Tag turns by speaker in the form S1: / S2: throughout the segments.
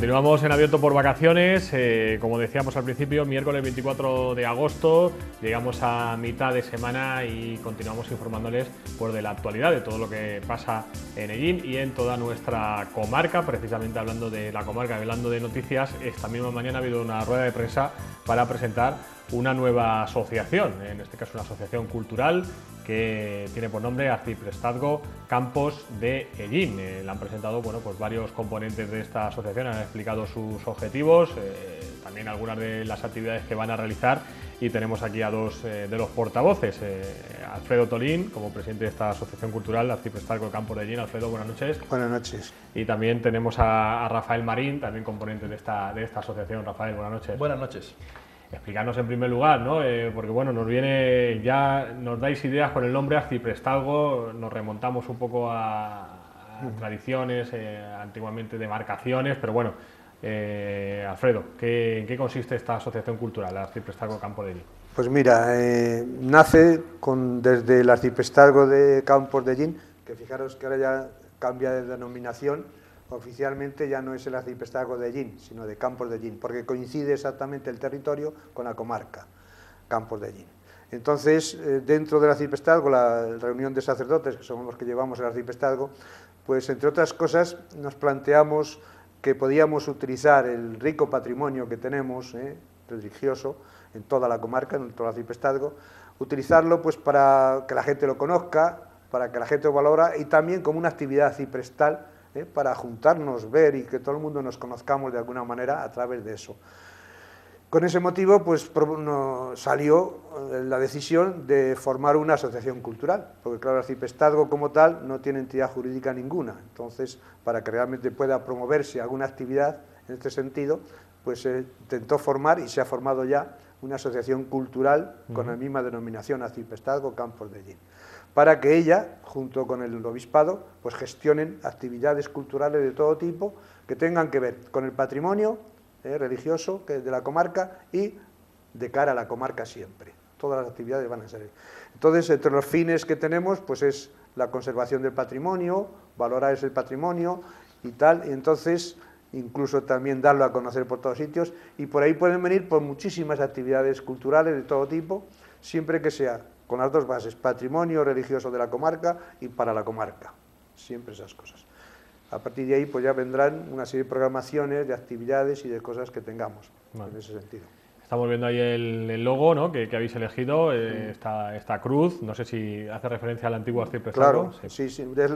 S1: Continuamos en Abierto por Vacaciones, como decíamos al principio, miércoles 24 de agosto, llegamos a mitad de semana y continuamos informándoles pues, de la actualidad, de todo lo que pasa en Hellín y en toda nuestra comarca. Precisamente hablando de la comarca, hablando de noticias, esta misma mañana ha habido una rueda de prensa para presentar una nueva asociación, en este caso una asociación cultural que tiene por nombre Arciprestazgo Campos de Hellín. La han presentado pues varios componentes de esta asociación, han explicado sus objetivos, también algunas de las actividades que van a realizar, y tenemos aquí a dos de los portavoces, Alfredo Tolín, como presidente de esta asociación cultural Arciprestazgo Campos de Hellín. Alfredo, buenas noches.
S2: Buenas noches.
S1: Y también tenemos a Rafael Marín, también componente de esta asociación. Rafael, buenas noches.
S3: Buenas noches.
S1: Explicarnos en primer lugar, ¿no? Porque bueno, nos dais ideas con el nombre Arciprestazgo, nos remontamos un poco a tradiciones, antiguamente demarcaciones, pero bueno, Alfredo, ¿en qué consiste esta asociación cultural, Arciprestazgo Campos de Hellín?
S2: Pues mira, nace desde el Arciprestazgo de Campos de Hellín, que fijaros que ahora ya cambia de denominación. Oficialmente ya no es el Arciprestazgo de Hellín, sino de Campos de Hellín, porque coincide exactamente el territorio con la comarca, Campos de Hellín. Entonces, dentro del Arciprestazgo, la reunión de sacerdotes, que somos los que llevamos el Arciprestazgo, pues entre otras cosas nos planteamos que podíamos utilizar el rico patrimonio que tenemos, religioso, en toda la comarca, en todo el Arciprestazgo, utilizarlo pues para que la gente lo conozca, para que la gente lo valora, y también como una actividad arciprestal, para juntarnos, ver y que todo el mundo nos conozcamos de alguna manera a través de eso. Con ese motivo pues salió la decisión de formar una asociación cultural, porque claro, el Arciprestazgo como tal no tiene entidad jurídica ninguna. Entonces, para que realmente pueda promoverse alguna actividad en este sentido, pues se intentó formar y se ha formado ya una asociación cultural con la misma denominación, Arciprestazgo Campos de Hellín, para que ella, junto con el obispado, pues gestionen actividades culturales de todo tipo que tengan que ver con el patrimonio religioso que es de la comarca y de cara a la comarca siempre. Todas las actividades van a ser. Entonces, entre los fines que tenemos, pues es la conservación del patrimonio, valorar ese patrimonio y tal, y entonces incluso también darlo a conocer por todos sitios, y por ahí pueden venir por muchísimas actividades culturales de todo tipo, siempre que sea con las dos bases, patrimonio religioso de la comarca y para la comarca, siempre esas cosas. A partir de ahí pues ya vendrán una serie de programaciones, de actividades y de cosas que tengamos, en ese sentido.
S1: Estamos viendo ahí el logo, ¿no?, que habéis elegido, esta cruz, no sé si hace referencia al antiguo Arciprestazgo.
S2: Claro, sí,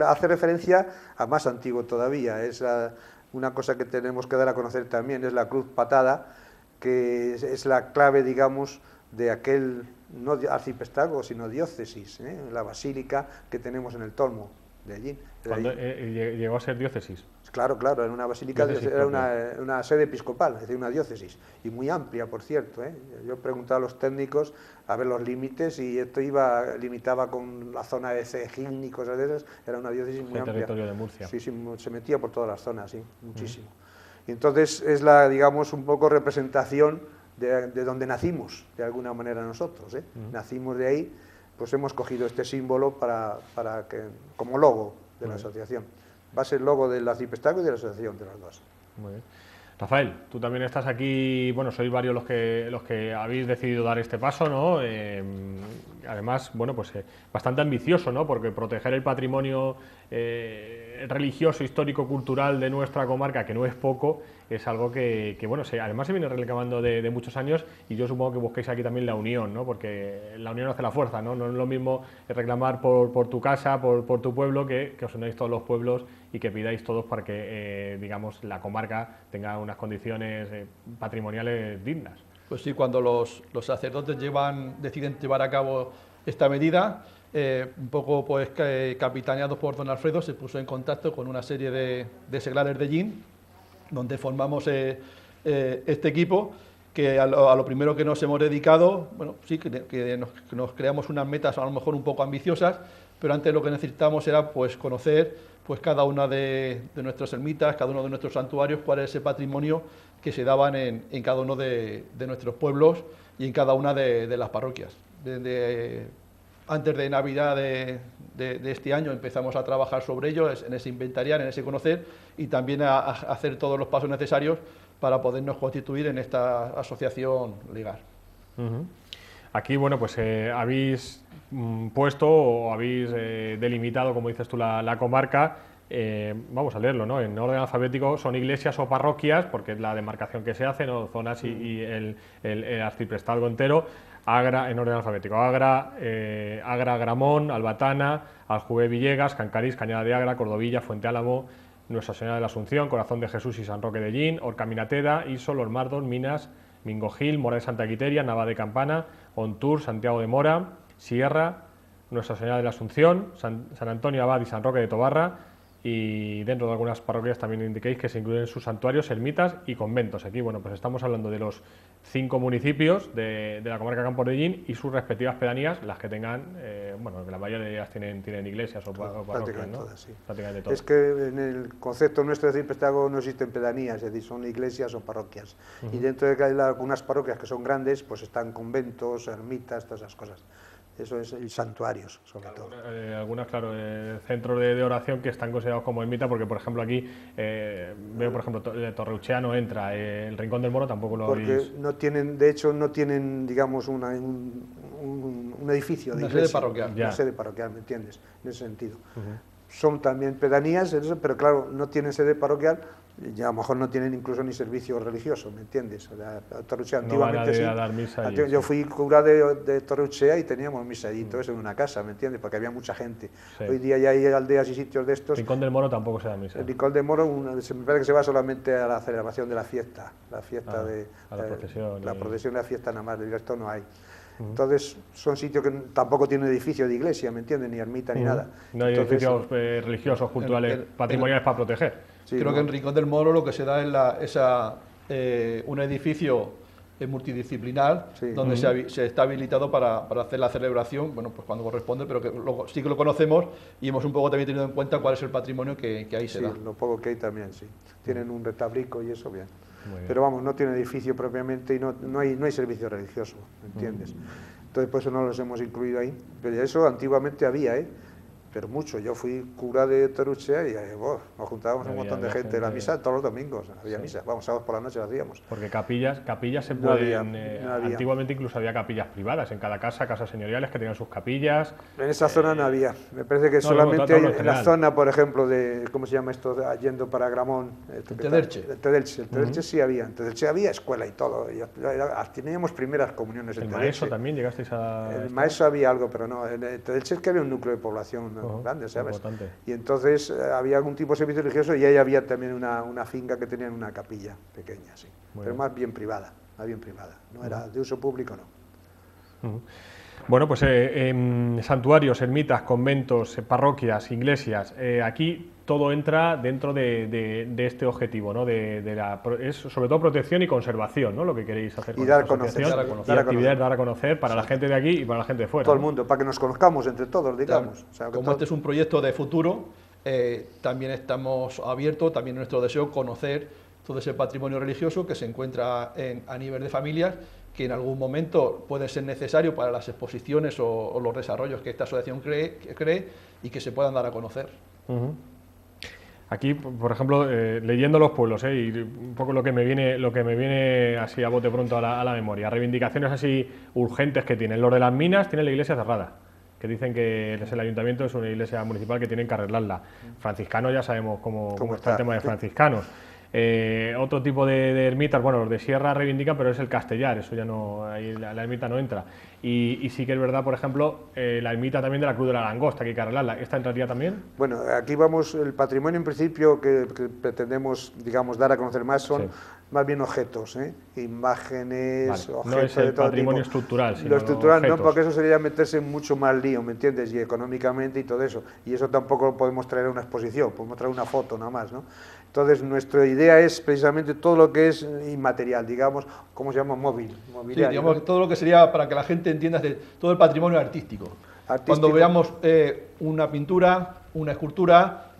S2: hace referencia a más antiguo todavía, es una cosa que tenemos que dar a conocer también, es la cruz patada, que es la clave, digamos, de aquel, no arciprestazgo, sino diócesis, la basílica que tenemos en el Tolmo de allí.
S1: ¿Cuándo llegó a ser diócesis?
S2: Claro, era una basílica, era una sede episcopal, es decir, una diócesis, y muy amplia, por cierto. Yo he preguntado a los técnicos a ver los límites, y esto limitaba con la zona de Cejín y cosas de esas, era una diócesis muy amplia.
S1: El territorio de Murcia.
S2: Sí, se metía por todas las zonas, sí, muchísimo. Y entonces es digamos, un poco representación de donde nacimos, de alguna manera nosotros. Nacimos de ahí, pues hemos cogido este símbolo como logo de la asociación. Va a ser el logo del Arciprestazgo y de la asociación, de las dos.
S1: Muy bien. Rafael, tú también estás aquí, bueno, sois varios los que habéis decidido dar este paso, ¿no? Además, bueno, pues bastante ambicioso, ¿no? Porque proteger el patrimonio religioso, histórico, cultural de nuestra comarca, que no es poco, es algo que bueno, además se viene reclamando de muchos años, y yo supongo que busquéis aquí también la unión, ¿no? Porque la unión hace la fuerza, ¿no? No es lo mismo reclamar por tu casa, por tu pueblo, que os unáis todos los pueblos y que pidáis todos para que, digamos, la comarca tenga unas condiciones patrimoniales dignas.
S3: Pues sí, cuando los sacerdotes deciden llevar a cabo esta medida, un poco pues capitaneados por don Alfredo, se puso en contacto con una serie de seglares de Hellín, donde formamos este equipo, que a lo primero que nos hemos dedicado, bueno, sí, que nos creamos unas metas a lo mejor un poco ambiciosas, pero antes lo que necesitamos era pues conocer pues cada una de nuestras ermitas, cada uno de nuestros santuarios, cuál es ese patrimonio que se daban en cada uno de nuestros pueblos y en cada una de las parroquias. antes de Navidad de este año empezamos a trabajar sobre ello, en ese inventariar, en ese conocer y también a hacer todos los pasos necesarios para podernos constituir en esta asociación legal.
S1: Aquí, bueno, pues habéis puesto o habéis delimitado, como dices tú, la comarca. Vamos a leerlo, ¿no? En orden alfabético son iglesias o parroquias, porque es la demarcación que se hace, ¿no? Zonas y el arciprestazgo entero. Agra, en orden alfabético, Agra, Agramón, Albatana, Aljuvé, Villegas, Cancarís, Cañada de Agra, Cordovilla, Fuente Álamo, Nuestra Señora de la Asunción, Corazón de Jesús y San Roque de Llín, Orcaminateda, Iso, Los Mardos, Minas, Mingogil, Mora de Santa Quiteria, Nava de Campana, Ontur, Santiago de Mora, Sierra, Nuestra Señora de la Asunción, San Antonio Abad y San Roque de Tobarra. Y dentro de algunas parroquias también indiquéis que se incluyen sus santuarios, ermitas y conventos. Aquí, bueno, pues estamos hablando de los 5 municipios de la comarca Campos de Llín y sus respectivas pedanías, las que tengan, bueno, que la mayoría de ellas tienen iglesias o parroquias, ¿no?
S2: Todas, sí.
S1: Prácticamente todas.
S2: Es que en el concepto nuestro de arciprestazgo no existen pedanías, es decir, son iglesias o parroquias. Y dentro de que hay algunas parroquias que son grandes, pues están conventos, ermitas, todas esas cosas. Eso es el santuarios, sobre todo.
S1: Algunas, claro, centros de oración que están considerados como ermita, porque, por ejemplo, aquí veo, por ejemplo, Torreuchea no entra, el Rincón del Moro tampoco lo habéis...
S2: Porque no tienen, de hecho, no tienen, digamos, un edificio de iglesia.
S3: Sede parroquial.
S2: Una sede parroquial, ¿me entiendes? En ese sentido. Son también pedanías, pero claro, no tienen sede parroquial, y a lo mejor no tienen incluso ni servicio religioso, ¿me entiendes? Torreuchea, antiguamente sí.
S1: A dar misa allí,
S2: yo fui cura de Torreuchea y teníamos misa allí, todo eso en una casa, ¿me entiendes? Porque había mucha gente. Sí. Hoy día ya hay aldeas y sitios de estos.
S1: Rincón del Moro tampoco se da misa.
S2: El Rincón del Moro, me parece que se va solamente a la celebración de la fiesta, la procesión, de la fiesta nada más, de directo no hay. Entonces, son sitios que tampoco tienen edificio de iglesia, ¿me entiendes? Ni ermita ni nada.
S1: No hay edificios religiosos, culturales, patrimoniales para proteger.
S3: Sí, creo que en Rincón del Moro lo que se da es un edificio multidisciplinar, sí, donde se está habilitado para hacer la celebración, bueno, pues cuando corresponde, pero que sí que lo conocemos y hemos un poco también tenido en cuenta cuál es el patrimonio que ahí se da.
S2: Sí, lo poco que hay también, sí. Tienen un retablico y eso, bien. Pero vamos, no tiene edificio propiamente y no hay servicio religioso, ¿me entiendes? Entonces, por eso no los hemos incluido ahí. Pero eso antiguamente había, pero mucho. Yo fui cura de Torreuchea y nos juntábamos un montón de gente en la misa todos los domingos. Había misa, sábados por la noche las hacíamos.
S1: Porque capillas se pueden... Antiguamente incluso había capillas privadas en cada casa, casas señoriales que tenían sus capillas.
S2: En esa zona no había. Me parece que solamente hay en la zona, por ejemplo, de... ¿Cómo se llama esto? Yendo para Agramón.
S3: Tedelche.
S2: Tedelche sí había. En Tedelche había escuela y todo. Teníamos primeras comuniones en Tedelche.
S1: ¿El Maeso también llegasteis a...?
S2: En el Maeso había algo, pero no. En Tedelche es que había un núcleo de población, ¿no? Grande, ¿sabes?
S1: Importante.
S2: Y entonces había algún tipo de servicio religioso y ahí había también una finca que tenía una capilla pequeña, sí, pero más bien privada, no era de uso público, no.
S1: Bueno, pues santuarios, ermitas, conventos, parroquias, iglesias, aquí todo entra dentro de este objetivo, ¿no? Es sobre todo protección y conservación, ¿no? Lo que queréis hacer con
S2: y dar a conocer,
S1: actividades, dar a conocer para la gente de aquí y para la gente de fuera.
S2: Todo el mundo, para que nos conozcamos entre todos, digamos.
S3: Claro. O sea, como este es un proyecto de futuro, también estamos abiertos, también nuestro deseo conocer todo ese patrimonio religioso que se encuentra a nivel de familias, que en algún momento puede ser necesario para las exposiciones o los desarrollos que esta asociación cree y que se puedan dar a conocer.
S1: Aquí, por ejemplo, leyendo los pueblos, y un poco lo que me viene así a bote pronto a la memoria, reivindicaciones así urgentes que tienen. Los de las minas tienen la iglesia cerrada, que dicen que el ayuntamiento es una iglesia municipal que tienen que arreglarla. Franciscanos, ya sabemos cómo está el tema de franciscanos. Otro tipo de ermitas, bueno, los de Sierra reivindican, pero es el Castellar, eso ya no, ahí la ermita no entra. Y sí que es verdad, por ejemplo, la ermita también de la Cruz de la Langosta, que hay que arreglarla. ¿Esta entraría también?
S2: Bueno, aquí vamos, el patrimonio en principio que pretendemos, digamos, dar a conocer más son más bien objetos, imágenes, objetos
S1: no es el
S2: de todo
S1: patrimonio
S2: tipo.
S1: estructural, sino
S2: lo estructural
S1: objetos.
S2: No, porque eso sería meterse en mucho más lío, ¿me entiendes? Y económicamente y todo eso. Y eso tampoco lo podemos traer a una exposición, podemos traer una foto nada más, ¿no? Entonces, nuestra idea es precisamente todo lo que es inmaterial, digamos, ¿cómo se llama? Mobiliario.
S3: Sí, digamos, todo lo que sería, para que la gente entienda, todo el patrimonio artístico. Cuando veamos una pintura, una escultura,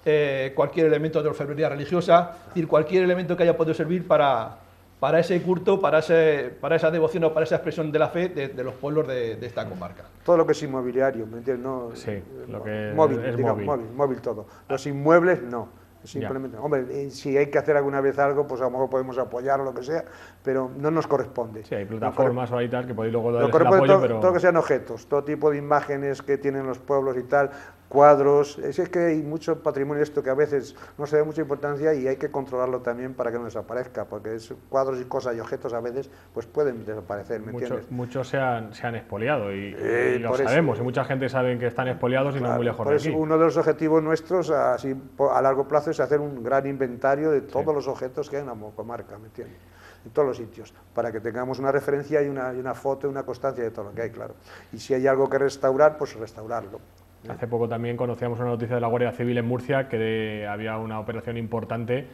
S3: cualquier elemento de orfebrería religiosa, es decir, cualquier elemento que haya podido servir para para ese culto, para esa devoción o para esa expresión de la fe de los pueblos de esta comarca.
S2: Todo lo que es inmobiliario, ¿me entiendes? No,
S1: Sí, lo que
S2: móvil,
S1: es
S2: digamos, móvil todo. Los inmuebles no. Simplemente, hombre, si hay que hacer alguna vez algo, pues a lo mejor podemos apoyar o lo que sea, pero no nos corresponde.
S1: Sí, hay plataformas o hay tal que podéis luego dar el
S2: corresponde
S1: apoyo,
S2: todo,
S1: pero...
S2: todo que sean objetos, todo tipo de imágenes que tienen los pueblos y tal, cuadros, es que hay mucho patrimonio esto que a veces no se da mucha importancia y hay que controlarlo también para que no desaparezca, porque cuadros y cosas y objetos a veces pues pueden desaparecer, ¿me entiendes?
S1: Muchos se han expoliado y lo
S2: por eso,
S1: sabemos, y mucha gente sabe que están expoliados y no muy lejos
S2: por
S1: de
S2: eso
S1: aquí.
S2: uno de los objetivos nuestros así a largo plazo es hacer un gran inventario de todos los objetos que hay en la comarca, ¿me entiendes? En todos los sitios, para que tengamos una referencia y una foto y una constancia de todo lo que hay, claro. Y si hay algo que restaurar, pues restaurarlo.
S1: Hace poco también conocíamos una noticia de la Guardia Civil en Murcia que había una operación importante.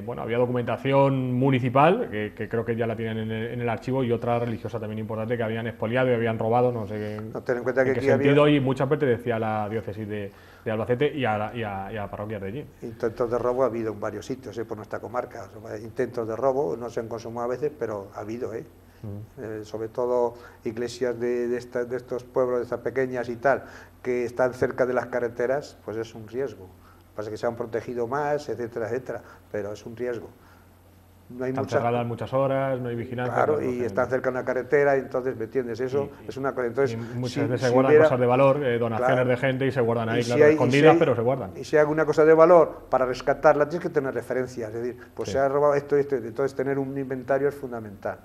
S1: Bueno, había documentación municipal, que creo que ya la tienen en el archivo, y otra religiosa también importante que habían expoliado y habían robado, no sé
S2: ten en cuenta que
S1: en qué
S2: aquí
S1: sentido,
S2: había...
S1: y muchas veces decía la diócesis de Albacete y a parroquias de allí.
S2: Intentos de robo ha habido en varios sitios, por nuestra comarca. Intentos de robo, no se han consumado a veces, pero ha habido, sobre todo iglesias de estos pueblos, de estas pequeñas y tal, que están cerca de las carreteras, pues es un riesgo. Pasa que se han protegido más, etcétera, etcétera, pero es un riesgo. No hay
S1: están cerradas muchas horas, no hay vigilancia.
S2: Claro, y están cerca de una carretera, entonces, ¿me entiendes? Eso es una cosa. Entonces,
S1: muchas veces se guardan cosas de valor, donaciones de gente, y se guardan ahí, claro, escondidas, pero se guardan.
S2: Y si hay alguna cosa de valor, para rescatarla tienes que tener referencias, es decir, pues se ha robado esto, entonces tener un inventario es fundamental.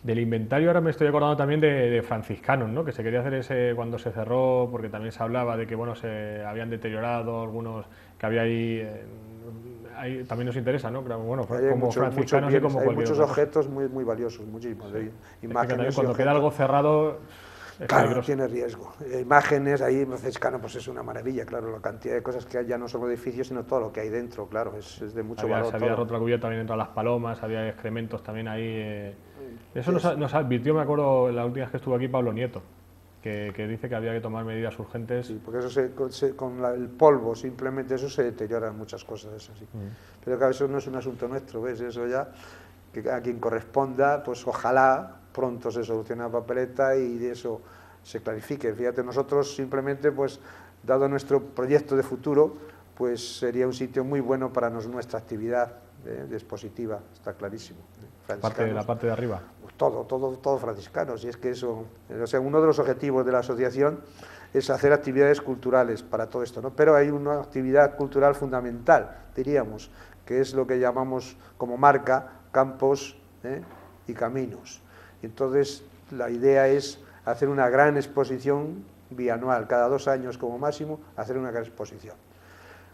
S1: Del inventario ahora me estoy acordando también de franciscanos, ¿no? Que se quería hacer cuando se cerró, porque también se hablaba de que bueno, se habían deteriorado algunos que había ahí también nos interesa, ¿no? Pero, bueno, como franciscanos y como
S2: hay
S1: cualquier
S2: muchos
S1: otro.
S2: objetos muy valiosos, muchísimos.
S1: Sí.
S2: Imágenes,
S1: cuando queda algo cerrado, es
S2: claro,
S1: peligroso.
S2: tiene riesgo. Imágenes, ahí franciscano, pues es una maravilla, claro, la cantidad de cosas que hay, ya no solo edificios, sino todo lo que hay dentro, claro, es de mucho valor.
S1: Se había roto la cubierta también entre las palomas, había excrementos también ahí. Eso nos advirtió, me acuerdo, la última vez que estuvo aquí Pablo Nieto, que dice que había que tomar medidas urgentes. Sí,
S2: porque eso con el polvo, simplemente eso se deterioran muchas cosas, eso sí. Pero claro, eso no es un asunto nuestro, ¿ves? Eso ya, que a quien corresponda, pues ojalá pronto se solucione la papeleta y de eso se clarifique. Fíjate, nosotros simplemente, pues, dado nuestro proyecto de futuro, pues sería un sitio muy bueno para nuestra actividad de expositiva, está clarísimo.
S1: La parte de arriba.
S2: Pues todo franciscanos, y es que eso, o sea, uno de los objetivos de la asociación es hacer actividades culturales para todo esto, ¿no? Pero hay una actividad cultural fundamental, diríamos, que es lo que llamamos como marca campos y caminos. Y entonces la idea es hacer una gran exposición bianual, cada 2 años como máximo, hacer una gran exposición,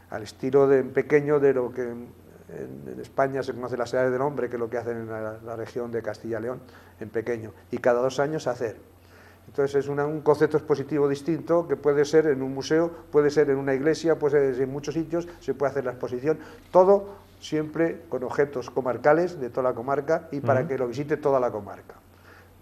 S2: al estilo de pequeño de lo que en España se conoce las edades del hombre, que es lo que hacen en la región de Castilla y León, en pequeño, y cada 2 años hacer. Entonces es un concepto expositivo distinto, que puede ser en un museo, puede ser en una iglesia, puede ser en muchos sitios, se puede hacer la exposición, todo siempre con objetos comarcales de toda la comarca y para que lo visite toda la comarca.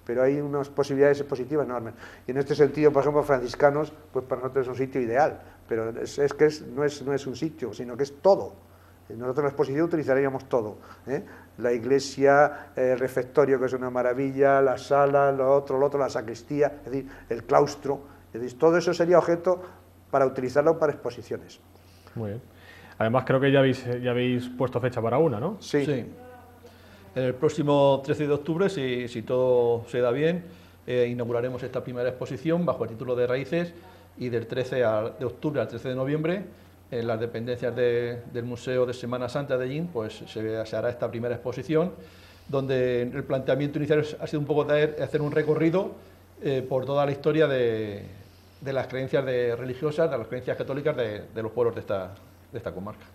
S2: Pero hay unas posibilidades expositivas enormes. Y en este sentido, por ejemplo, franciscanos, pues para nosotros es un sitio ideal, pero es que no es un sitio, sino que es todo. Nosotros en la exposición utilizaríamos todo, la iglesia, el refectorio, que es una maravilla, la sala, lo otro, la sacristía, es decir, el claustro, es decir, todo eso sería objeto para utilizarlo para exposiciones.
S1: Muy bien. Además creo que ya habéis puesto fecha para una, ¿no?
S3: Sí. El próximo 13 de octubre, si todo se da bien, inauguraremos esta primera exposición bajo el título de Raíces, y del 13 de octubre al 13 de noviembre, en las dependencias del Museo de Semana Santa de Jin, pues se hará esta primera exposición, donde el planteamiento inicial ha sido un poco hacer un recorrido por toda la historia de las creencias religiosas, de las creencias católicas de los pueblos de esta comarca.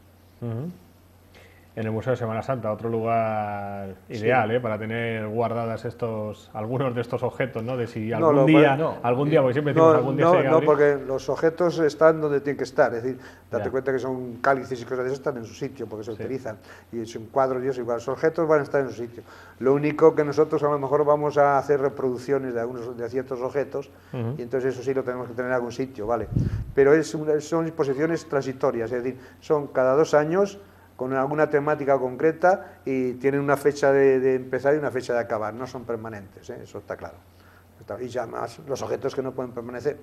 S1: En el Museo de Semana Santa, otro lugar ideal, para tener guardadas algunos de estos objetos, ¿no? De si algún día, porque siempre decimos algún día se llega a abrir.
S2: Porque los objetos están donde tienen que estar, es decir, date cuenta que son cálices y cosas de esas, están en su sitio porque se utilizan, y son cuadros y eso, igual, los objetos van a estar en su sitio. Lo único que nosotros a lo mejor vamos a hacer reproducciones de ciertos objetos, y entonces eso sí lo tenemos que tener en algún sitio, ¿vale? Pero son exposiciones transitorias, es decir, son cada 2 años, con alguna temática concreta y tienen una fecha de empezar y una fecha de acabar, no son permanentes, eso está claro. Y ya más los objetos que no pueden permanecer.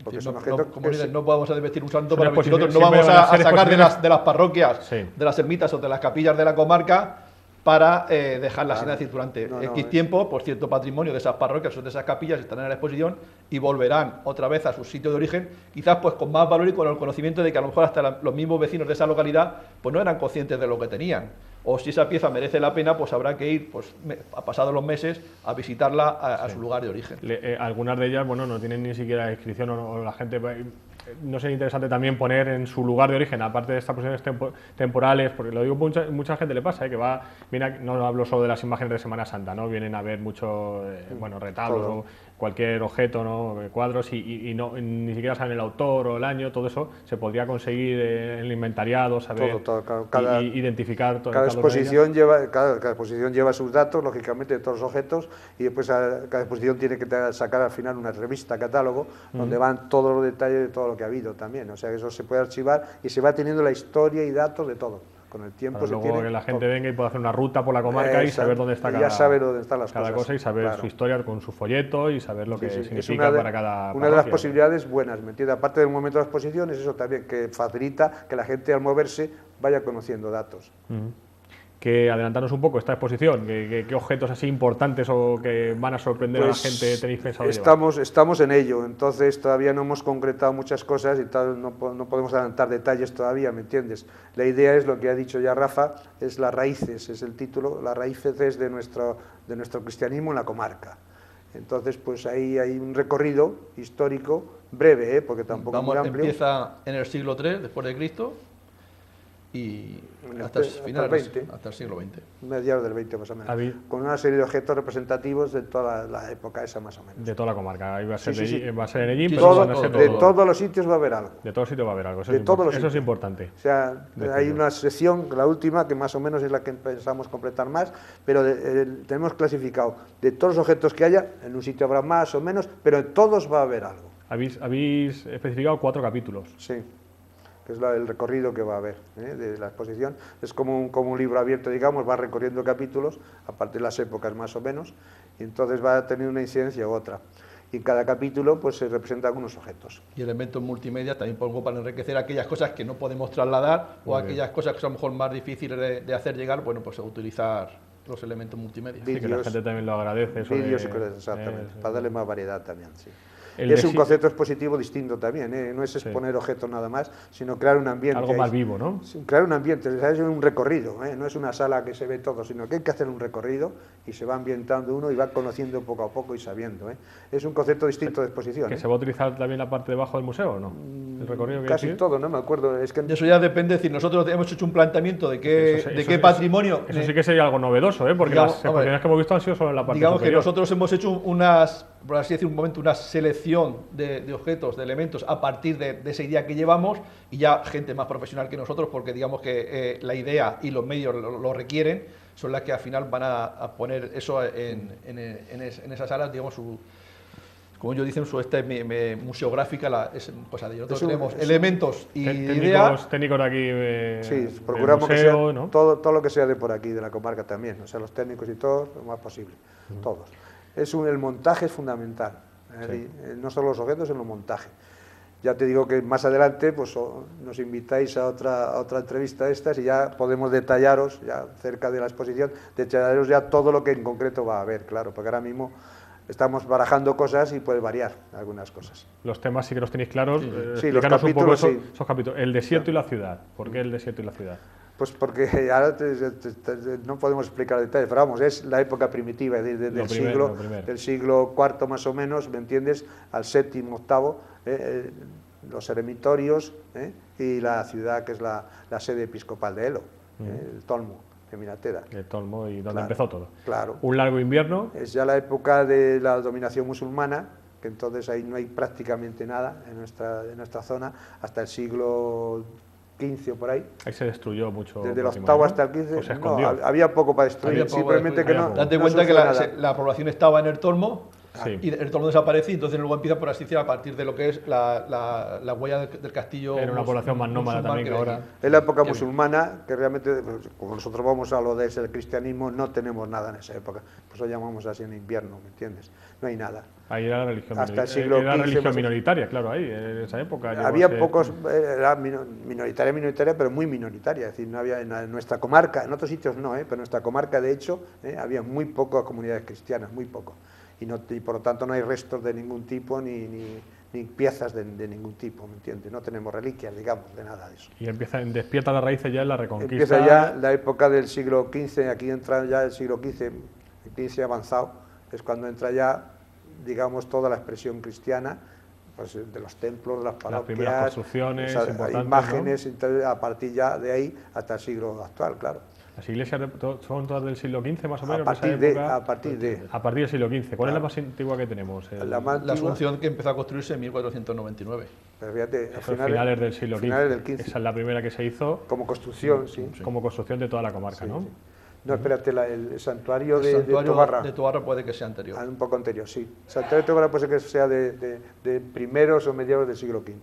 S2: Porque son objetos
S3: como líder, no podemos vestir un santo para
S1: exposición,
S3: nosotros no vamos a sacar de las parroquias,
S1: sí,
S3: de las ermitas o de las capillas de la comarca para dejarlas sin decir durante X tiempo, por cierto patrimonio de esas parroquias o de esas capillas estarán en la exposición y volverán otra vez a su sitio de origen, quizás pues con más valor y con el conocimiento de que a lo mejor hasta los mismos vecinos de esa localidad pues no eran conscientes de lo que tenían. O si esa pieza merece la pena, pues habrá que ir, pues pasados los meses, a visitarla a su lugar de origen.
S1: Algunas de ellas, bueno, no tienen ni siquiera inscripción o la gente... No sería interesante también poner en su lugar de origen, aparte de estas posiciones temporales, porque lo digo, mucha gente le pasa, que va, no hablo solo de las imágenes de Semana Santa, ¿no? Vienen a ver muchos retablos o cualquier objeto, ¿no? Cuadros y no, ni siquiera saben el autor o el año, todo eso se podría conseguir en el inventariado, saber identificar todo.
S2: Cada exposición lleva sus datos, lógicamente, de todos los objetos, y después cada exposición tiene que sacar al final una revista, catálogo, donde van todos los detalles de todo lo que ha habido también, o sea que eso se puede archivar y se va teniendo la historia y datos de todo. Con el tiempo
S1: para luego que la gente venga y pueda hacer una ruta por la comarca y saber dónde está cada cosa y saber su historia con su folleto y saber lo que significa para cada parroquia.
S2: Una de las posibilidades buenas, ¿me entiendes? Aparte del momento de la exposición, es eso también, que facilita que la gente al moverse vaya conociendo datos.
S1: Que adelantarnos un poco esta exposición, ¿qué objetos así importantes o que van a sorprender a la gente tenéis pensado llevar?
S2: Estamos en ello, entonces todavía no hemos concretado muchas cosas y no podemos adelantar detalles todavía, ¿me entiendes? La idea es lo que ha dicho ya Rafa, es las raíces, es el título, las raíces de nuestro cristianismo en la comarca. Entonces, pues ahí hay un recorrido histórico breve, porque tampoco es muy amplio.
S3: Empieza en el siglo III después de Cristo y hasta el siglo XX.
S2: Mediados del XX más o menos. Con una serie de objetos representativos de toda la época esa más o menos.
S1: De toda la comarca. Ahí va a ser en Ellín,
S2: de todos los sitios va a haber algo.
S1: De todos los sitios va a haber algo.
S2: Eso
S1: es importante.
S2: O sea, hay una sección, la última, que más o menos es la que pensamos completar más, pero tenemos clasificado de todos los objetos que haya, en un sitio habrá más o menos, pero en todos va a haber algo.
S1: Habéis especificado 4 capítulos.
S2: Sí. Que es el recorrido que va a haber de la exposición. Es como un libro abierto, digamos, va recorriendo capítulos, aparte de las épocas más o menos, y entonces va a tener una incidencia u otra. Y en cada capítulo pues se representan algunos objetos.
S3: Y elementos multimedia también pongo para enriquecer aquellas cosas que no podemos trasladar o aquellas cosas que son a lo mejor más difíciles de hacer llegar, bueno, pues utilizar los elementos multimedia.
S1: Sí, que la gente también lo agradece.
S2: Vídeos y cosas, exactamente, para darle más variedad también, sí. Es un concepto expositivo distinto también, no es exponer objetos nada más, sino crear un ambiente.
S1: Algo más vivo, ¿no?
S2: Crear un ambiente, es un recorrido, no es una sala que se ve todo, sino que hay que hacer un recorrido y se va ambientando uno y va conociendo poco a poco y sabiendo. Es un concepto distinto de exposición.
S1: ¿Que se va a utilizar también la parte de abajo del museo o no? ¿El recorrido
S2: casi todo, no me acuerdo. Es que
S3: eso ya depende, es decir, nosotros hemos hecho un planteamiento de qué patrimonio...
S1: Eso sí que sería algo novedoso, porque las exposiciones que hemos visto han sido solo en la parte
S3: digamos
S1: superior.
S3: Que nosotros hemos hecho por así decir, una selección de objetos, de elementos a partir de esa idea que llevamos y ya gente más profesional que nosotros, porque digamos que la idea y los medios lo requieren, son las que al final van a poner eso en esas salas, digamos, como ellos dicen, su museográfica, nosotros tenemos elementos y ideas.
S1: Técnicos de aquí,
S2: sí, procuramos museo, que sea,
S1: ¿no?
S2: todo lo que sea de por aquí, de la comarca también, o sea, los técnicos y todo, lo más posible, todos. El montaje es fundamental, no solo los objetos, sino el montaje. Ya te digo que más adelante pues, nos invitáis a otra entrevista de estas y ya podemos detallaros, ya cerca de la exposición, detallaros ya todo lo que en concreto va a haber, claro, porque ahora mismo estamos barajando cosas y puede variar algunas cosas.
S1: Los temas sí que los tenéis claros.
S2: Sí, los capítulos,
S1: un poco esos capítulos. El desierto y la ciudad. ¿Por qué el desierto y la ciudad?
S2: Pues porque ahora no podemos explicar detalles, pero vamos, es la época primitiva, del siglo IV más o menos, ¿me entiendes?, al VII, VIII, los eremitorios y la ciudad que es la sede episcopal de Elo, el Tolmo de Minateda.
S1: El Tolmo y donde empezó todo.
S2: Claro.
S1: Un largo invierno.
S2: Es ya la época de la dominación musulmana, que entonces ahí no hay prácticamente nada en nuestra zona, hasta el siglo XV o por ahí.
S1: Ahí se destruyó mucho.
S2: Desde el VIII hasta el XV, no, había poco para destruir, simplemente que no.
S3: Date cuenta que la población estaba en el Tolmo,
S1: Sí.
S3: Y el retorno desaparece y entonces luego empieza, por así decir, a partir de lo que es la huella del castillo.
S1: Era una población más nómada también que ahora.
S2: En la época musulmana, que realmente, pues, como nosotros vamos a lo de el cristianismo, no tenemos nada en esa época. Por eso llamamos así en invierno, ¿me entiendes? No hay nada.
S1: Ahí era la religión,
S2: Hasta el siglo
S1: era
S2: XV,
S1: religión
S2: más o
S1: minoritaria, claro, ahí, en esa época. llegó a
S2: Había
S1: ser-
S2: pocos, era minoritaria, pero muy minoritaria. Es decir, no había en nuestra comarca, en otros sitios no, pero en nuestra comarca, de hecho, había muy pocas comunidades cristianas, muy poco. Y por lo tanto no hay restos de ningún tipo ni piezas de ningún tipo, ¿me entiendes? No tenemos reliquias, digamos, de nada de eso.
S1: Y despierta las raíces ya en la Reconquista.
S2: Empieza ya la época del siglo XV, aquí entra ya el siglo XV, el XV avanzado, es cuando entra ya, digamos, toda la expresión cristiana, pues de los templos, de las parroquias,
S1: primeras construcciones importantes,
S2: imágenes, entonces, a partir ya de ahí hasta el siglo actual, claro.
S1: Las iglesias son todas del siglo XV más o menos.
S2: A partir
S1: del siglo XV. ¿Cuál es la más antigua que tenemos?
S3: La Asunción, que empezó a construirse en 1499.
S2: Pero fíjate,
S1: a finales del siglo XV.
S2: Finales del XV.
S1: Esa es la primera que se hizo.
S2: Como construcción, sí.
S1: Como construcción de toda la comarca,
S2: Sí,
S1: ¿no?
S2: sí. No, espérate, el santuario de
S3: santuario
S2: Tobarra.
S3: de Tobarra puede que sea anterior.
S2: Un poco anterior, sí. El santuario de Tobarra puede ser que sea de primeros o mediados del siglo XV.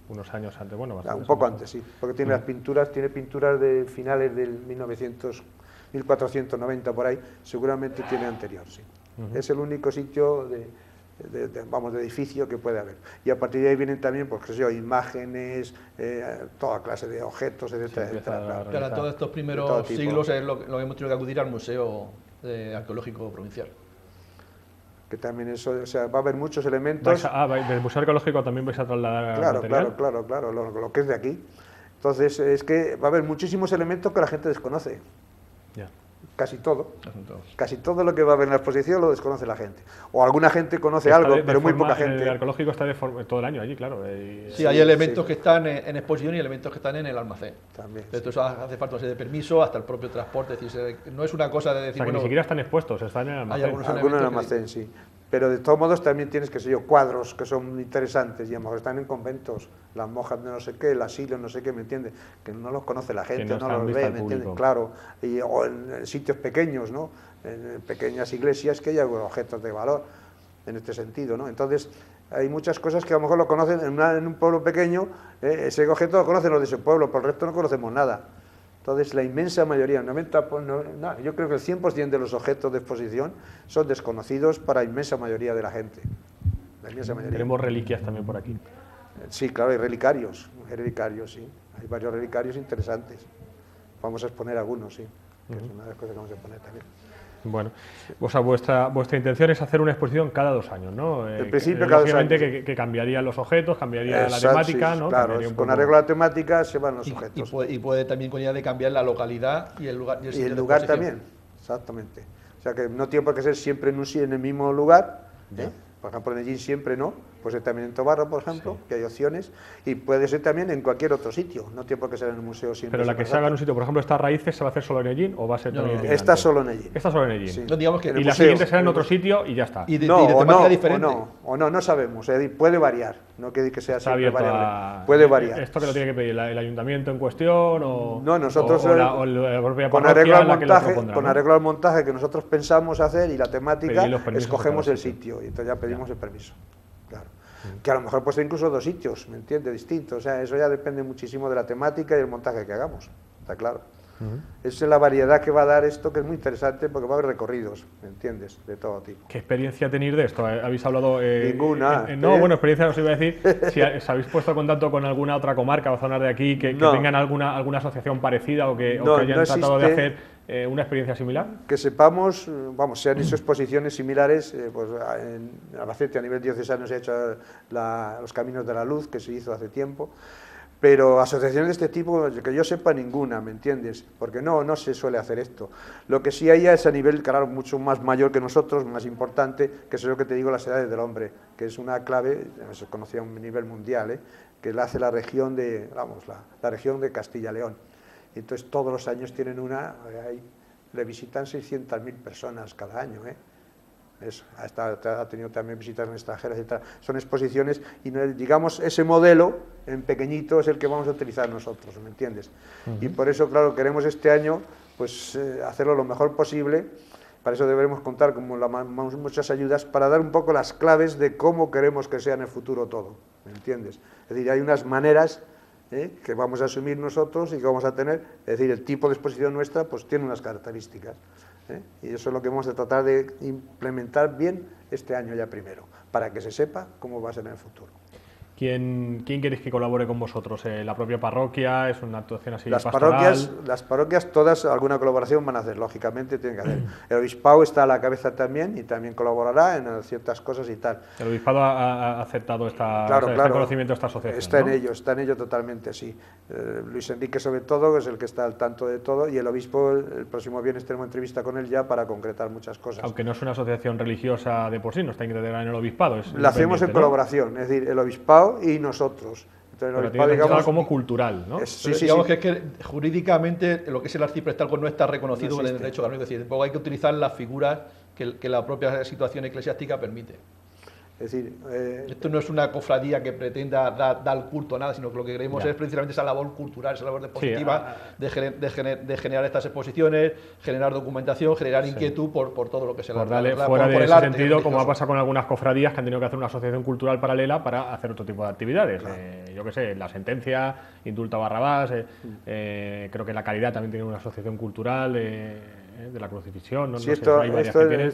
S1: Unos años antes, bueno,
S2: un poco antes, sí, porque tiene tiene pinturas de finales del 1490 por ahí, seguramente tiene anterior, sí. Es el único sitio de edificio que puede haber. Y a partir de ahí vienen también, pues qué sé yo, imágenes, toda clase de objetos, etcétera.
S3: Claro, todos estos primeros siglos es lo que hemos tenido que acudir al Museo Arqueológico Provincial.
S2: Que también eso, o sea, va a haber muchos elementos.
S1: Del Museo Arqueológico también vais a trasladar material.
S2: Claro, lo que es de aquí. Entonces, es que va a haber muchísimos elementos que la gente desconoce.
S1: Ya.
S2: Casi todo. Casi todo lo que va a haber en la exposición lo desconoce la gente. O alguna gente conoce algo, pero muy poca gente.
S1: El arqueológico está todo el año allí, claro.
S3: Sí, hay elementos que están en exposición y elementos que están en el almacén.
S2: También.
S3: Entonces hace falta una serie de permiso, hasta el propio transporte. Es decir, no es una cosa de decir,
S1: O sea, que ni siquiera están expuestos, están en el almacén.
S3: Hay
S2: algunos en el almacén, sí. Pero de todos modos también tienes, qué sé yo, cuadros que son interesantes y a lo mejor están en conventos, las monjas de no sé qué, el asilo, no sé qué, ¿me entiendes? Que no los conoce la gente, no los ve, ¿me entiendes? Claro, o en sitios pequeños, ¿no? En pequeñas iglesias que hay objetos de valor en este sentido, ¿no? Entonces, hay muchas cosas que a lo mejor lo conocen en un pueblo pequeño, ese objeto lo conocen los de ese pueblo, pero el resto no conocemos nada. Entonces, la inmensa mayoría, yo creo que el 100% de los objetos de exposición son desconocidos para la inmensa mayoría de la gente. La inmensa mayoría.
S1: Tenemos reliquias también por aquí.
S2: Sí, claro, hay relicarios, sí. Hay varios relicarios interesantes. Vamos a exponer algunos, sí, que es una de las cosas que vamos a exponer también.
S1: Bueno, o sea, vuestra intención es hacer una exposición cada 2 años, ¿no?
S2: En principio, cada 2 años.
S1: Que cambiarían los objetos, cambiaría la temática,
S2: sí,
S1: ¿no?
S2: Claro, con arreglo a la temática se van los objetos.
S3: Y puede también con idea de cambiar la localidad y el lugar.
S2: Y el lugar también, exactamente. O sea, que no tiene por qué ser siempre en el mismo lugar, por ejemplo en Ellín siempre no, puede ser también en Tobarra, por ejemplo, que hay opciones, y puede ser también en cualquier otro sitio, no tiene por qué ser en el museo siempre.
S1: Pero la que se haga en un sitio, por ejemplo, estas raíces, ¿se va a hacer solo en Ellín o va a ser también en
S2: Está solo en Ellín.
S1: Está solo en Ellín.
S2: Sí.
S3: No, digamos que
S1: y la siguiente será en otro sitio y ya está.
S3: Y de temática diferente.
S2: No sabemos, puede variar, no quiere que sea
S1: está
S2: siempre
S1: abierto
S2: variable. Puede variar.
S1: ¿Esto que lo tiene que pedir el ayuntamiento en cuestión o
S2: no, nosotros
S1: o la propia
S2: con
S1: parroquia
S2: arreglo al
S1: la que lo
S2: montaje,
S1: propondrá,
S2: con
S1: ¿no?
S2: arreglo al montaje que nosotros pensamos hacer y la temática, escogemos el sitio y entonces ya pedimos el permiso. Claro. Que a lo mejor puede ser incluso 2 sitios, ¿me entiendes? Distintos. O sea, eso ya depende muchísimo de la temática y el montaje que hagamos. Está claro. Esa es la variedad que va a dar esto, que es muy interesante porque va a haber recorridos, ¿me entiendes? De todo tipo.
S1: ¿Qué experiencia tenéis de esto? ¿Habéis hablado...?
S2: Ninguna.
S1: Bueno, experiencia os iba a decir, si os habéis puesto en contacto con alguna otra comarca o zonas de aquí que tengan alguna asociación parecida o que hayan tratado de hacer una experiencia similar.
S2: Que sepamos, se han hecho exposiciones similares, pues en Albacete a nivel diocesano se ha hecho los Caminos de la Luz, que se hizo hace tiempo. Pero asociaciones de este tipo, que yo sepa ninguna, ¿me entiendes? Porque no se suele hacer esto. Lo que sí hay es a nivel, claro, mucho más mayor que nosotros, más importante, que es lo que te digo, las edades del hombre, que es una clave, se conocía a un nivel mundial, que la hace la región la región de Castilla-León. Y entonces todos los años tienen le visitan 600.000 personas cada año, ha tenido también visitas extranjeras, etc. Son exposiciones y digamos ese modelo en pequeñito es el que vamos a utilizar nosotros, ¿me entiendes? Y por eso, claro, queremos este año pues hacerlo lo mejor posible Para eso deberemos contar con muchas ayudas para dar un poco las claves de cómo queremos que sea en el futuro todo, ¿me entiendes? Es decir, hay unas maneras que vamos a asumir nosotros y que vamos a tener, es decir, el tipo de exposición nuestra pues tiene unas características, y eso es lo que vamos a tratar de implementar bien este año ya primero, para que se sepa cómo va a ser en el futuro.
S1: ¿Quién queréis que colabore con vosotros? ¿La propia parroquia? ¿Es una actuación así pastoral?
S2: Las parroquias todas alguna colaboración van a hacer, lógicamente tienen que hacer. El obispado está a la cabeza también y también colaborará en ciertas cosas y tal.
S1: El obispado ha aceptado este conocimiento de esta asociación,
S2: está en ello totalmente, sí. Luis Enrique sobre todo, que es el que está al tanto de todo, y el obispo, el próximo viernes tenemos entrevista con él ya para concretar muchas cosas.
S1: Aunque no es una asociación religiosa de por sí, no está integrada en el obispado.
S2: La hacemos en colaboración, es decir, el obispado y nosotros.
S1: Entonces, digamos como cultural, ¿no?
S3: Digamos que es que jurídicamente lo que es el arciprestazgo no está reconocido en el derecho canónico, es decir, hay que utilizar las figuras que la propia situación eclesiástica permite.
S2: Es decir,
S3: esto no es una cofradía que pretenda dar culto a nada, sino que lo que queremos es precisamente esa labor cultural, esa labor positiva de generar estas exposiciones, generar documentación, generar inquietud por todo lo que se
S1: por darle fuera de ese sentido, como ha pasado con algunas cofradías que han tenido que hacer una asociación cultural paralela para hacer otro tipo de actividades. Claro. Yo qué sé, La Sentencia, Indulta Barrabás, creo que La Caridad también tiene una asociación cultural de la crucifixión,
S2: sí, hay varias que tienen,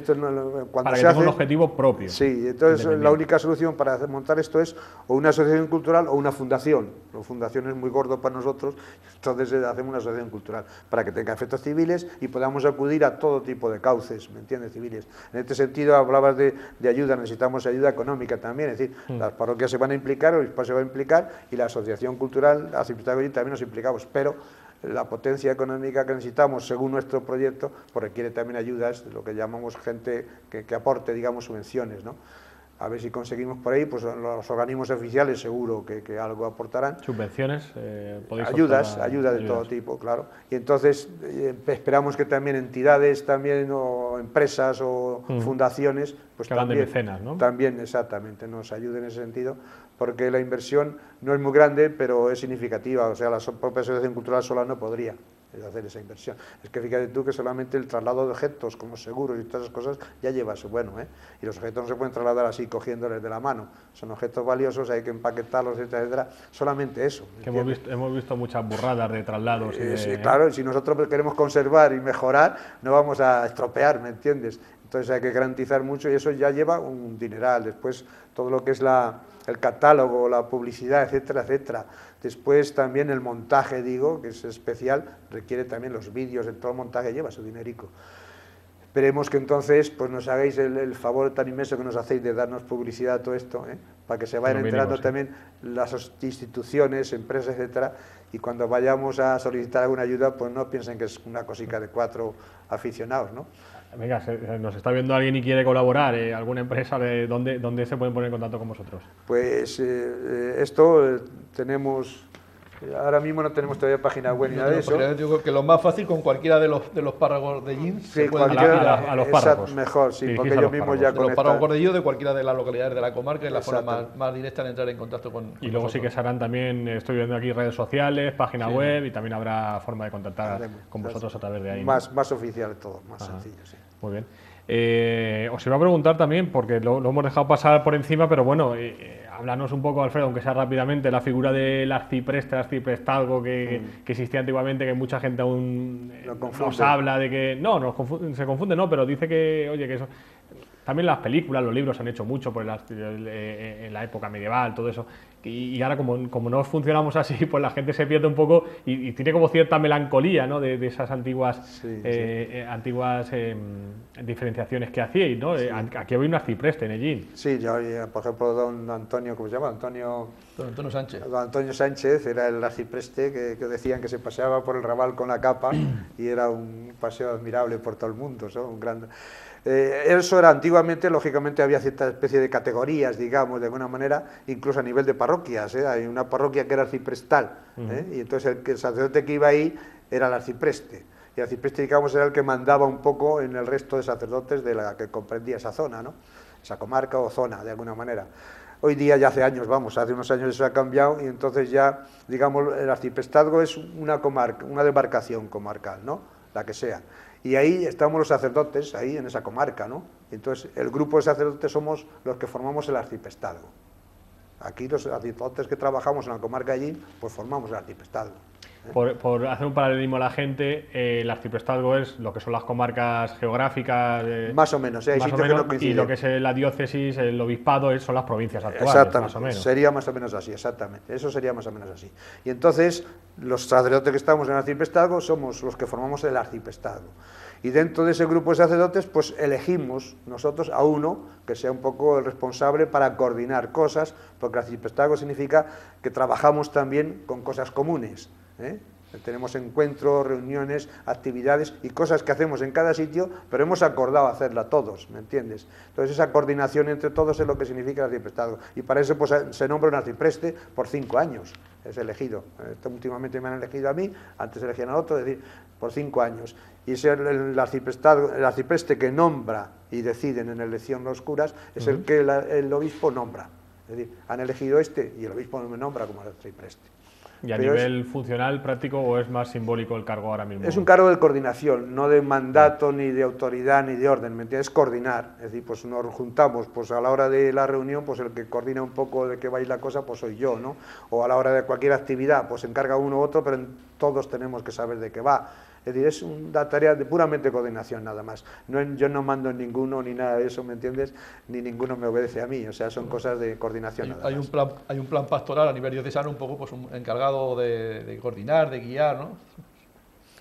S1: para que tenga un objetivo propio.
S2: Sí, entonces la única solución para montar esto es o una asociación cultural o una fundación. La fundación es muy gordo para nosotros, entonces hacemos una asociación cultural para que tenga efectos civiles y podamos acudir a todo tipo de cauces, ¿me entiendes? Civiles. En este sentido hablabas de ayuda, necesitamos ayuda económica también, es decir, las parroquias se van a implicar, el obispado se va a implicar y la asociación cultural, también nos implicamos, pero la potencia económica que necesitamos según nuestro proyecto pues requiere también ayudas, lo que llamamos gente que aporte, digamos, subvenciones, ¿no? A ver si conseguimos por ahí, pues los organismos oficiales seguro que algo aportarán.
S1: ¿Subvenciones?
S2: Ayudas de todo tipo, claro. Y entonces esperamos que también entidades también o empresas o fundaciones pues
S1: que también, de mecenas, ¿no?
S2: También, exactamente, nos ayuden en ese sentido, porque la inversión no es muy grande, pero es significativa. O sea, la propia asociación cultural sola no podría hacer esa inversión. Es que fíjate tú que solamente el traslado de objetos como seguros y todas esas cosas ya lleva eso bueno, y los objetos no se pueden trasladar así cogiéndoles de la mano, son objetos valiosos, hay que empaquetarlos, etcétera, etcétera. Solamente eso.
S1: Que hemos visto muchas burradas de traslados.
S2: Sí, claro, si nosotros queremos conservar y mejorar, no vamos a estropear, ¿me entiendes? Entonces hay que garantizar mucho y eso ya lleva un dineral. Después todo lo que es el catálogo, la publicidad, etcétera, etcétera. Después también el montaje, digo, que es especial, requiere también los vídeos, todo el montaje lleva su dinerico. Esperemos que entonces pues nos hagáis el favor tan inmenso que nos hacéis de darnos publicidad a todo esto, para que se vayan enterando también las instituciones, empresas, etcétera, y cuando vayamos a solicitar alguna ayuda, pues no piensen que es una cosica de 4 aficionados, ¿no?
S1: Venga, nos está viendo alguien y quiere colaborar, ¿alguna empresa? ¿Dónde se pueden poner en contacto con vosotros?
S2: Pues esto tenemos... Ahora mismo no tenemos todavía página web ni nada de eso.
S3: Yo creo que lo más fácil con cualquiera de los párragos de GIN
S2: se puede a
S1: los párragos.
S2: Mejor, sí, porque ellos mismos ya
S3: conectan. Los párragos gordellos de cualquiera de las localidades de la comarca es la forma más directa de entrar en contacto con
S1: y luego nosotros. Sí que se harán también, estoy viendo aquí redes sociales, página web y también habrá forma de contactar con vosotros a través de ahí.
S2: Más oficial todo, más sencillo, sí.
S1: Muy bien. Os iba a preguntar también, porque lo hemos dejado pasar por encima, pero bueno, háblanos un poco, Alfredo, aunque sea rápidamente, la figura del arciprestazgo que existía antiguamente, que mucha gente aún nos habla de que... se confunde, pero dice que, oye, que eso... También las películas, los libros han hecho mucho por en la época medieval, todo eso. Y ahora, como no funcionamos así, pues la gente se pierde un poco y tiene como cierta melancolía, ¿no? de esas antiguas diferenciaciones que hacíais, ¿no? Sí. Aquí había un arcipreste en Ellín.
S2: Sí, yo, por ejemplo, don Antonio, ¿cómo se llama? Don Antonio Sánchez. Don Antonio Sánchez era el arcipreste que decían que se paseaba por el Raval con la capa y era un paseo admirable por todo el mundo, ¿no? Un gran... eso era antiguamente, lógicamente había cierta especie de categorías, digamos, de alguna manera, incluso a nivel de parroquias, hay una parroquia que era arciprestal, y entonces el sacerdote que iba ahí era el arcipreste, y el arcipreste, digamos, era el que mandaba un poco en el resto de sacerdotes de la que comprendía esa zona, ¿no? Esa comarca o zona, de alguna manera. Hoy día, ya hace años, hace unos años eso ha cambiado, y entonces ya, digamos, el arciprestazgo es una comarca, una demarcación comarcal, ¿no? La que sea. Y ahí estamos los sacerdotes, ahí en esa comarca, ¿no? Entonces, el grupo de sacerdotes somos los que formamos el arciprestazgo. Aquí los sacerdotes que trabajamos en la comarca de Llín, pues formamos el arciprestazgo.
S1: Por hacer un paralelismo a la gente, el arciprestazgo es lo que son las comarcas geográficas.
S2: Más o menos, hay
S1: más
S2: sitios
S1: o menos,
S2: que no coinciden.
S1: y lo que es la diócesis, el obispado, son las provincias actuales.
S2: Exactamente,
S1: más o menos.
S2: sería más o menos así, exactamente. Eso sería más o menos así. Y entonces, los sacerdotes que estamos en el arciprestazgo somos los que formamos el arciprestazgo. Y dentro de ese grupo de sacerdotes, pues elegimos nosotros a uno que sea un poco el responsable para coordinar cosas, porque arciprestazgo significa que trabajamos también con cosas comunes, ¿eh? Tenemos encuentros, reuniones, actividades y cosas que hacemos en cada sitio, pero hemos acordado hacerla todos, ¿me entiendes? Entonces esa coordinación entre todos es lo que significa el arciprestazgo. Y para eso pues, se nombra un arcipreste por 5 años, es elegido. Últimamente me han elegido a mí, antes elegían a otro, es decir, por 5 años. Y es el arcipreste que nombra y deciden en elección los curas, es el que el obispo nombra. Es decir, han elegido este y el obispo me nombra como arcipreste.
S1: ¿Y a nivel funcional, práctico, o es más simbólico el cargo ahora mismo?
S2: Es un cargo de coordinación, no de mandato, ni de autoridad, ni de orden, ¿me entiendes? Es coordinar, es decir, pues nos juntamos, pues a la hora de la reunión, pues el que coordina un poco de qué va a ir la cosa, pues soy yo, ¿no? O a la hora de cualquier actividad, pues se encarga uno u otro, pero todos tenemos que saber de qué va. Es decir, es una tarea de puramente coordinación nada más. Yo no mando en ninguno ni nada de eso, ¿me entiendes? Ni ninguno me obedece a mí, o sea, son cosas de coordinación.
S3: Hay un plan pastoral a nivel diocesano un poco pues, encargado de coordinar, de guiar, ¿no?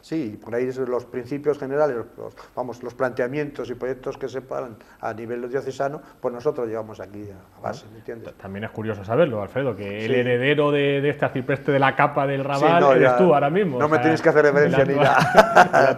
S2: Sí, por ahí los principios generales, los planteamientos y proyectos que se paran a nivel diocesano, pues nosotros llevamos aquí a base, ¿me entiendes?
S1: También es curioso saberlo, Alfredo, que
S2: sí.
S1: El heredero de este arcipreste de la capa del Raval,
S2: sí, no,
S1: eres tú ahora mismo.
S2: No me tienes que hacer reverencia ni nada.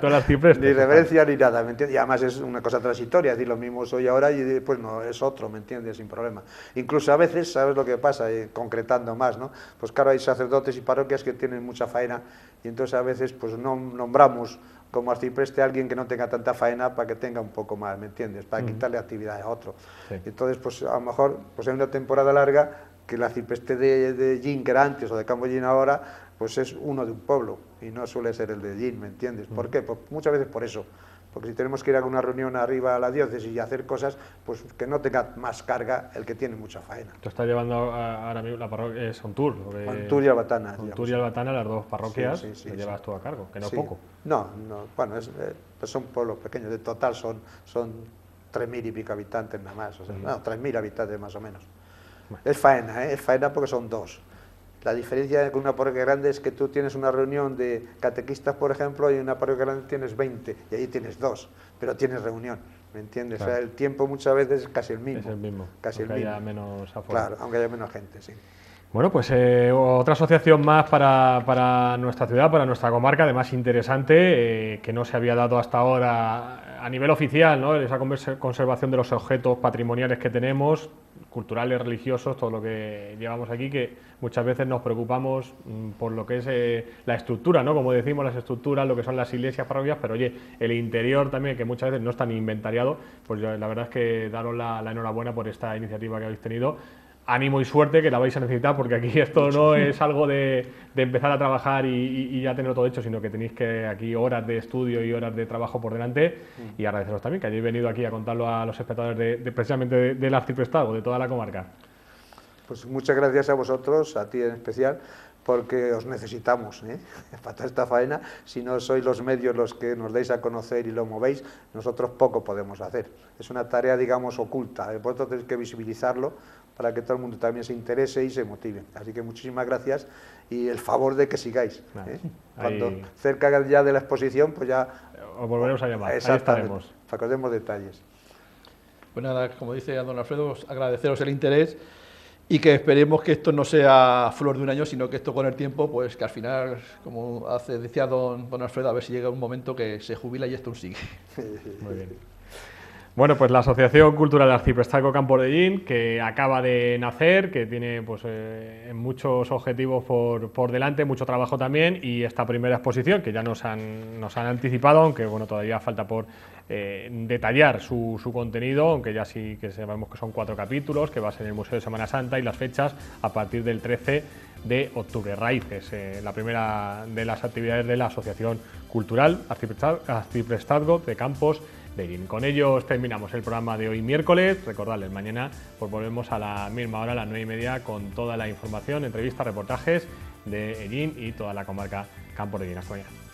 S2: Ni reverencia ni nada, ¿me entiendes? Y además es una cosa transitoria, es decir, lo mismo soy ahora y después no, es otro, ¿me entiendes? Sin problema. Incluso a veces, ¿sabes lo que pasa? Concretando más, ¿no? Pues claro, hay sacerdotes y parroquias que tienen mucha faena y entonces a veces pues no nombramos como arcipreste a alguien que no tenga tanta faena para que tenga un poco más, ¿me entiendes? Para quitarle actividad a otro. Sí. Entonces, pues a lo mejor pues hay una temporada larga que el arcipreste de Llín, que era antes, o de Campo Llín ahora, pues es uno de un pueblo y no suele ser el de Llín, ¿me entiendes? ¿Por qué? Pues muchas veces por eso. Porque si tenemos que ir a una reunión arriba a la diócesis y hacer cosas, pues que no tenga más carga el que tiene mucha faena.
S1: Tú estás llevando ahora mismo la parroquia, es Ontur.
S2: Ontur y Albatana.
S1: Ontur y Albatana, las dos parroquias,
S2: sí,
S1: que llevas tú a cargo, que no es poco.
S2: No, bueno, pues son pueblos pequeños, de total son 3.000 y pico habitantes nada más, o sea, no, 3.000 habitantes más o menos. Bueno. Es faena porque son dos. La diferencia con una parroquia grande es que tú tienes una reunión de catequistas, por ejemplo, y en una parroquia grande tienes 20, y ahí tienes 2, pero tienes reunión, ¿me entiendes? Claro. O sea, el tiempo muchas veces es casi el mismo.
S1: Es el mismo,
S2: casi
S1: aunque
S2: el mismo.
S1: haya menos aforo.
S2: Claro, aunque haya menos gente, sí.
S1: Bueno, pues otra asociación más para nuestra ciudad, para nuestra comarca, además interesante, que no se había dado hasta ahora a nivel oficial, ¿no? Esa conservación de los objetos patrimoniales que tenemos, culturales, religiosos, todo lo que llevamos aquí, que muchas veces nos preocupamos por lo que es la estructura, ¿no? Como decimos, las estructuras, lo que son las iglesias, parroquias, pero oye, el interior también, que muchas veces no está ni inventariado, pues yo, la verdad es que daros la enhorabuena por esta iniciativa que habéis tenido. Ánimo y suerte, que la vais a necesitar, porque aquí esto no es algo de empezar a trabajar y ya tenerlo todo hecho, sino que tenéis que aquí horas de estudio y horas de trabajo por delante, y agradeceros también que hayáis venido aquí a contarlo a los espectadores precisamente del arciprestazgo, de toda la comarca.
S2: Pues muchas gracias a vosotros, a ti en especial, porque os necesitamos, para toda esta faena. Si no sois los medios los que nos deis a conocer y lo movéis, nosotros poco podemos hacer. Es una tarea, digamos, oculta. Vosotros tenéis que visibilizarlo para que todo el mundo también se interese y se motive. Así que muchísimas gracias y el favor de que sigáis. Cuando cerca ya de la exposición, pues ya
S1: os volveremos a llamar. Ahí estaremos.
S2: Para que os demos detalles.
S3: Pues nada, como dice don Alfredo, agradeceros el interés y que esperemos que esto no sea flor de un año, sino que esto con el tiempo, pues que al final, como decía don Alfredo, a ver si llega un momento que se jubila y esto sigue.
S1: Muy bien. Bueno, pues la Asociación Cultural Arciprestazgo Campos de Llín, que acaba de nacer, que tiene pues muchos objetivos por delante, mucho trabajo también, y esta primera exposición, que ya nos han anticipado, aunque bueno, todavía falta por detallar su contenido, aunque ya sí que sabemos que son 4 capítulos, que va a ser en el Museo de Semana Santa, y las fechas a partir del 13 de octubre. Raíces, la primera de las actividades de la Asociación Cultural Arciprestazgo de Campos de Ellín. Con ellos terminamos el programa de hoy miércoles. Recordarles, mañana pues volvemos a la misma hora, a las 9:30, con toda la información, entrevistas, reportajes de Ellín y toda la comarca Campos de Ellín. Hasta mañana.